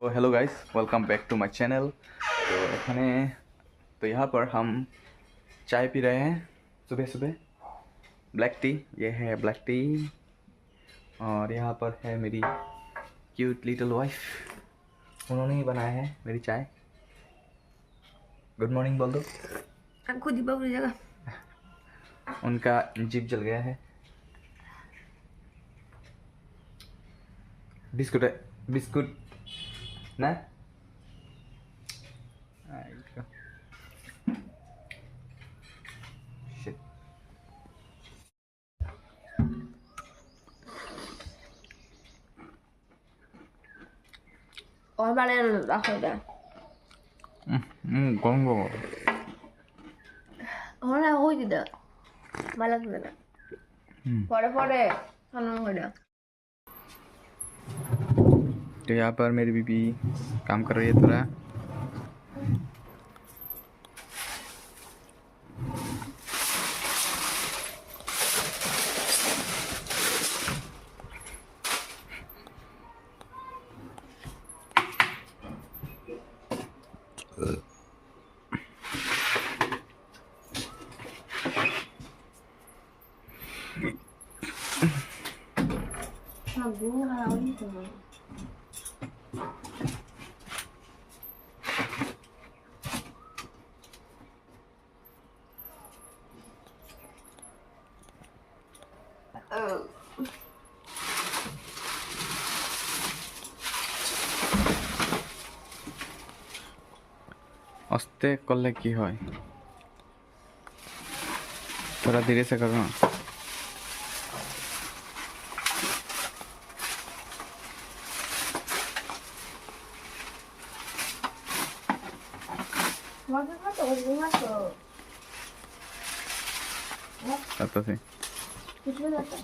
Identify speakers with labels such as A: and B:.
A: तो hello guys, welcome back to my channel. तो यहाँ पर हम चाय पी रहे हैं सुबह सुबह। ब्लैक टी, ये है ब्लैक टी। और यहाँ पर है मेरी क्यूट लिटिल वाइफ, उन्होंने ही बनाया है मेरी चाय। गुड मॉर्निंग बोल दो।
B: खुद ही बोल जगह
A: उनका जीप जल गया है। बिस्कुट है, बिस्कुट ना। Shit.
B: और बारे में रखो इधर
A: कौन को
B: और ना हो इधर माला इधर फड़े फड़े खाना हो इधर।
A: तो यहाँ पर मेरी बीबी काम कर रही है थोड़ा।
B: हाँ गुड़ हरा नहीं तो
A: आस्ते करले की হয়, थोड़ा धीरे से करो ना। आता से
B: कुछ भी करता है